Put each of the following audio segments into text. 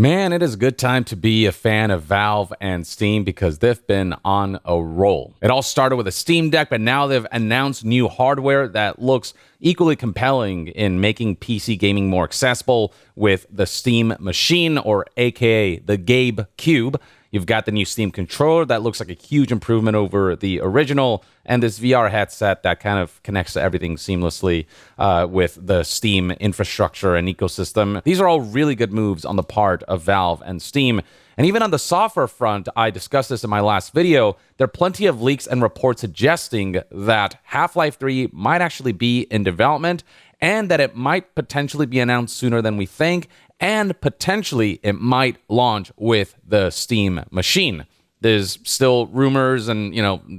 Man, it is a good time to be a fan of Valve and Steam because they've been on a roll. It all started with a Steam Deck, but now they've announced new hardware that looks equally compelling in making PC gaming more accessible with the Steam Machine, or aka the Gabe Cube. You've got the new Steam controller that looks like a huge improvement over the original, and this VR headset that kind of connects to everything seamlessly with the Steam infrastructure and ecosystem. These are all really good moves on the part of Valve and Steam. And even on the software front, I discussed this in my last video, there are plenty of leaks and reports suggesting that Half-Life 3 might actually be in development and that it might potentially be announced sooner than we think, and potentially it might launch with the Steam Machine. There's still rumors, and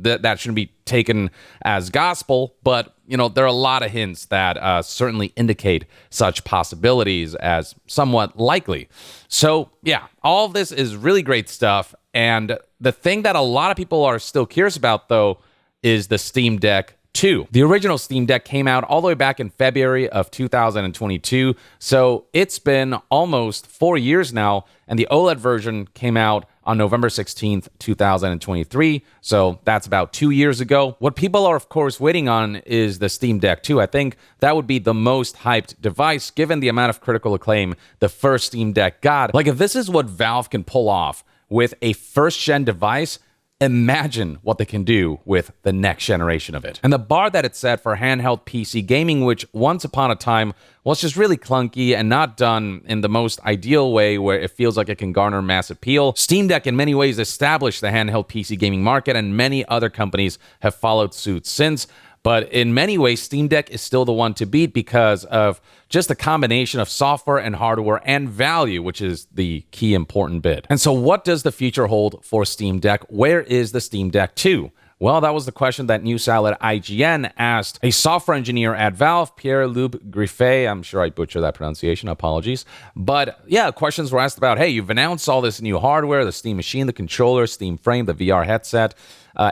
that shouldn't be taken as gospel, but there are a lot of hints that certainly indicate such possibilities as somewhat likely. So yeah, all of this is really great stuff, and the thing that a lot of people are still curious about, though, is the Steam Deck 2. The original Steam Deck came out all the way back in February of 2022, so it's been almost 4 years now, and the OLED version came out on November 16th, 2023, so that's about 2 years ago. What people are, of course, waiting on is the Steam Deck 2. I think that would be the most hyped device, given the amount of critical acclaim the first Steam Deck got. Like, if this is what Valve can pull off with a first-gen device, imagine what they can do with the next generation of it. And the bar that it set for handheld PC gaming, which once upon a time was just really clunky and not done in the most ideal way where it feels like it can garner mass appeal, Steam Deck in many ways established the handheld PC gaming market, and many other companies have followed suit since. But in many ways, Steam Deck is still the one to beat because of just the combination of software and hardware and value, which is the key important bit. And so what does the future hold for Steam Deck? Where is the Steam Deck 2? Well, that was the question that news outlet IGN asked a software engineer at Valve, Pierre-Luc Griffet. I'm sure I butchered that pronunciation, apologies. But yeah, questions were asked about, hey, you've announced all this new hardware, the Steam Machine, the controller, Steam Frame, the VR headset.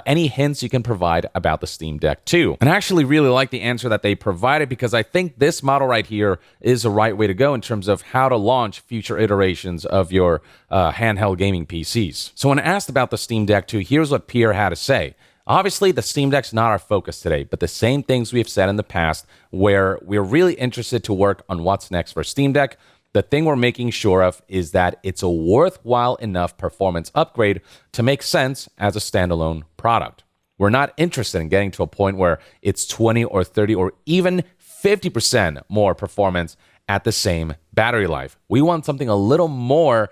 Any hints you can provide about the Steam Deck 2? And I actually really like the answer that they provided, because I think this model right here is the right way to go in terms of how to launch future iterations of your handheld gaming PCs. So when asked about the Steam Deck 2, here's what Pierre had to say. Obviously, the Steam Deck's not our focus today, but the same things we've said in the past, where we're really interested to work on what's next for Steam Deck. The thing we're making sure of is that it's a worthwhile enough performance upgrade to make sense as a standalone product. We're not interested in getting to a point where it's 20 or 30 or even 50% more performance at the same battery life. We want something a little more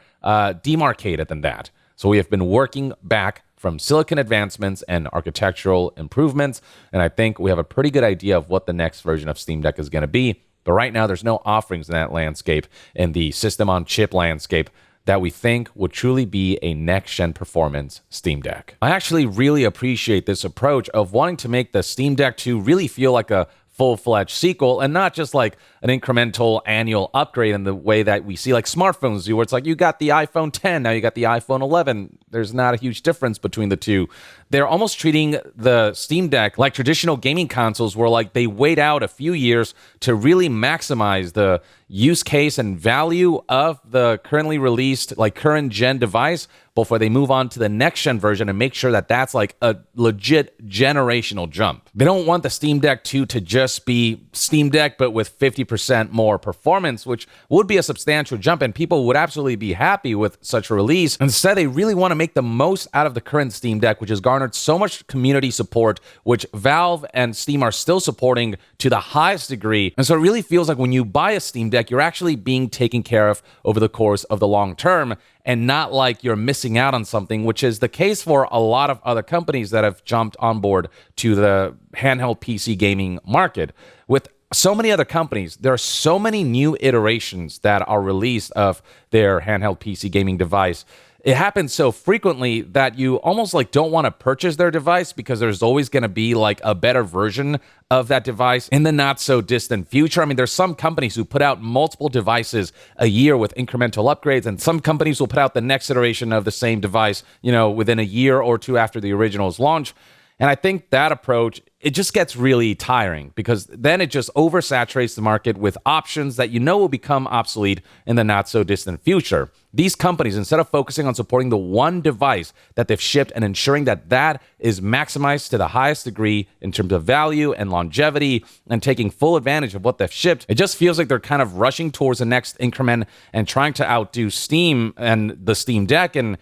demarcated than that. So we have been working back from silicon advancements and architectural improvements, and I think we have a pretty good idea of what the next version of Steam Deck is going to be. But right now, there's no offerings in that landscape, in the system-on-chip landscape, that we think would truly be a next-gen performance Steam Deck. I actually really appreciate this approach of wanting to make the Steam Deck 2 really feel like a full-fledged sequel and not just like an incremental annual upgrade in the way that we see like smartphones do, where it's like you got the iPhone 10, now you got the iPhone 11. There's not a huge difference between the two. They're almost treating the Steam Deck like traditional gaming consoles, where like they wait out a few years to really maximize the use case and value of the currently released, like current gen device, before they move on to the next gen version and make sure that that's like a legit generational jump. They don't want the Steam Deck 2 to just be Steam Deck, but with 50% more performance, which would be a substantial jump, and people would absolutely be happy with such a release. Instead, they really want to make the most out of the current Steam Deck, which has garnered so much community support, which Valve and Steam are still supporting to the highest degree. And so it really feels like when you buy a Steam Deck, you're actually being taken care of over the course of the long term, and not like you're missing out on something, which is the case for a lot of other companies that have jumped on board to the handheld PC gaming market. With so many other companies, there are so many new iterations that are released of their handheld PC gaming device. It happens so frequently that you almost like don't want to purchase their device, because there's always going to be like a better version of that device in the not so distant future. I mean, there's some companies who put out multiple devices a year with incremental upgrades, and some companies will put out the next iteration of the same device, within a year or two after the original's launch. And I think that approach it just gets really tiring because then it just oversaturates the market with options that you know will become obsolete in the not so distant future. These companies, instead of focusing on supporting the one device that they've shipped and ensuring that that is maximized to the highest degree in terms of value and longevity and taking full advantage of what they've shipped, it just feels like they're kind of rushing towards the next increment and trying to outdo Steam and the Steam Deck in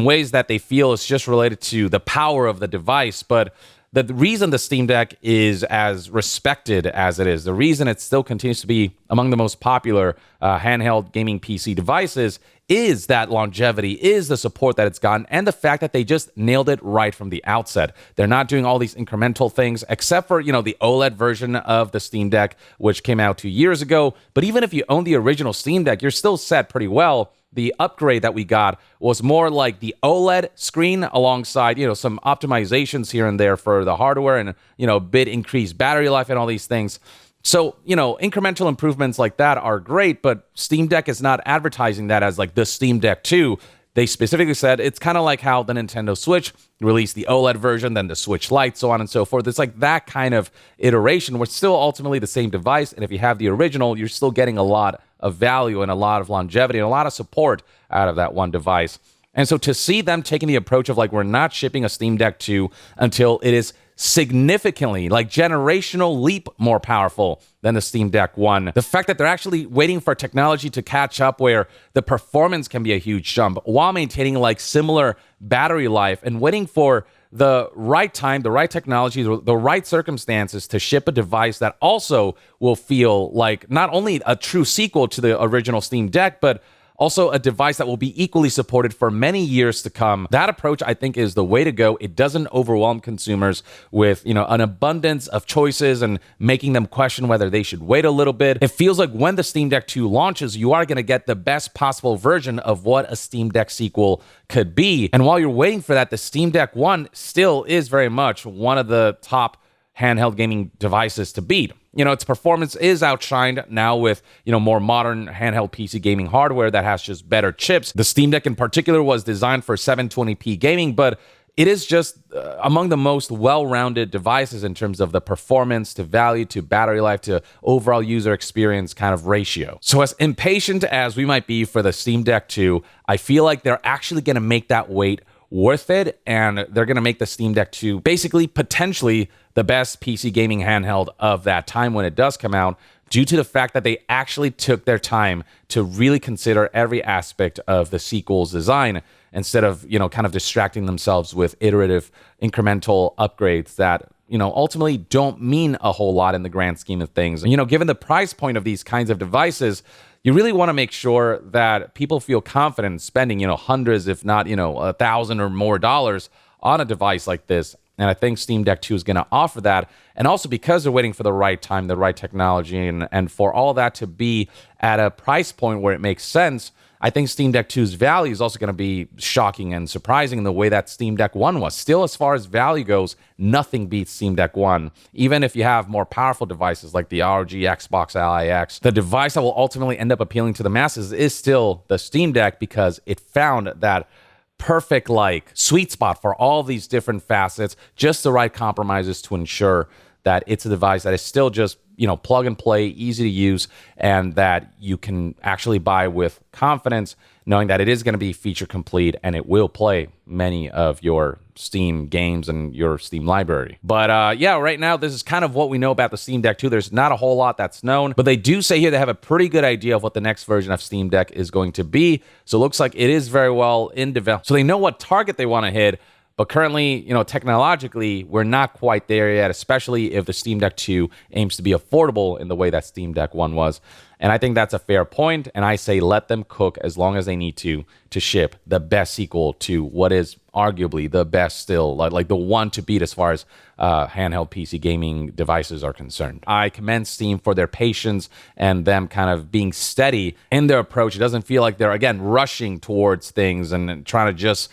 ways that they feel is just related to the power of the device. But the reason the Steam Deck is as respected as it is, the reason it still continues to be among the most popular handheld gaming PC devices is that longevity, is the support that it's gotten, and the fact that they just nailed it right from the outset. They're not doing all these incremental things, except for, the OLED version of the Steam Deck, which came out 2 years ago. But even if you own the original Steam Deck, you're still set pretty well. The upgrade that we got was more like the OLED screen alongside, some optimizations here and there for the hardware and, a bit increased battery life and all these things. So, incremental improvements like that are great, but Steam Deck is not advertising that as like the Steam Deck 2. They specifically said it's kind of like how the Nintendo Switch released the OLED version, then the Switch Lite, so on and so forth. It's like that kind of iteration. We're still ultimately the same device, and if you have the original, you're still getting a lot of value and a lot of longevity and a lot of support out of that one device. And so to see them taking the approach of like, we're not shipping a Steam Deck 2 until it is significantly, like generational leap more powerful than the Steam Deck 1. The fact that they're actually waiting for technology to catch up where the performance can be a huge jump while maintaining like similar battery life and waiting for the right time, the right technology, the right circumstances to ship a device that also will feel like not only a true sequel to the original Steam Deck, but also a device that will be equally supported for many years to come. That approach, I think, is the way to go. It doesn't overwhelm consumers with, an abundance of choices and making them question whether they should wait a little bit. It feels like when the Steam Deck 2 launches, you are going to get the best possible version of what a Steam Deck sequel could be. And while you're waiting for that, the Steam Deck 1 still is very much one of the top handheld gaming devices to beat. Its performance is outshined now with, more modern handheld PC gaming hardware that has just better chips. The Steam Deck in particular was designed for 720p gaming, but it is just among the most well-rounded devices in terms of the performance to value to battery life to overall user experience kind of ratio. So as impatient as we might be for the Steam Deck 2, I feel like they're actually going to make that wait worth it, and they're going to make the Steam Deck 2 basically potentially the best PC gaming handheld of that time when it does come out, due to the fact that they actually took their time to really consider every aspect of the sequel's design instead of, kind of distracting themselves with iterative incremental upgrades that, ultimately don't mean a whole lot in the grand scheme of things. Given the price point of these kinds of devices, you really want to make sure that people feel confident in spending, hundreds, if not, $1,000 or more dollars on a device like this. And I think Steam Deck 2 is going to offer that. And also because they're waiting for the right time, the right technology, and for all that to be at a price point where it makes sense, I think Steam Deck 2's value is also going to be shocking and surprising in the way that Steam Deck 1 was. Still, as far as value goes, nothing beats Steam Deck 1. Even if you have more powerful devices like the ROG Xbox Ally X, the device that will ultimately end up appealing to the masses is still the Steam Deck because it found that perfect sweet spot for all these different facets, just the right compromises to ensure that it's a device that is still just plug and play, easy to use, and that you can actually buy with confidence, knowing that it is going to be feature complete and it will play many of your Steam games and your Steam library. But right now, this is kind of what we know about the Steam Deck 2. There's not a whole lot that's known, but they do say here they have a pretty good idea of what the next version of Steam Deck is going to be. So it looks like it is very well in development. So they know what target they want to hit. But currently, technologically, we're not quite there yet, especially if the Steam Deck 2 aims to be affordable in the way that Steam Deck 1 was. And I think that's a fair point. And I say let them cook as long as they need to ship the best sequel to what is arguably the best still, like the one to beat as far as handheld PC gaming devices are concerned. I commend Steam for their patience and them kind of being steady in their approach. It doesn't feel like they're, again, rushing towards things and trying to just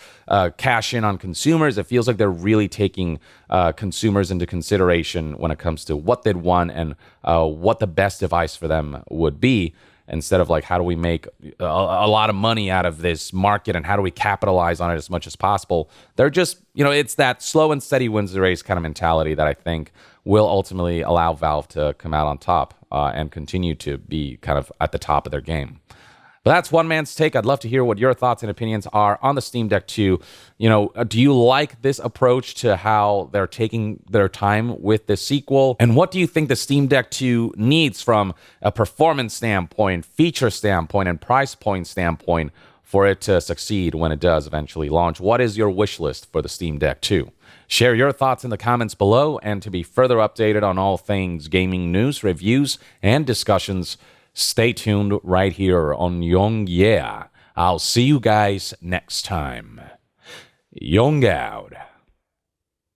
cash in on consumers. It feels like they're really taking consumers into consideration when it comes to what they'd want and what the best device for them would be. instead of like how do we make a lot of money out of this market and how do we capitalize on it as much as possible. They're just, it's that slow and steady wins the race kind of mentality that I think will ultimately allow Valve to come out on top and continue to be kind of at the top of their game. But that's one man's take. I'd love to hear what your thoughts and opinions are on the Steam Deck 2. Do you like this approach to how they're taking their time with the sequel? And what do you think the Steam Deck 2 needs from a performance standpoint, feature standpoint, and price point standpoint for it to succeed when it does eventually launch? What is your wish list for the Steam Deck 2? Share your thoughts in the comments below, and to be further updated on all things gaming news, reviews, and discussions, stay tuned right here on Young Yeah. I'll see you guys next time. Young out.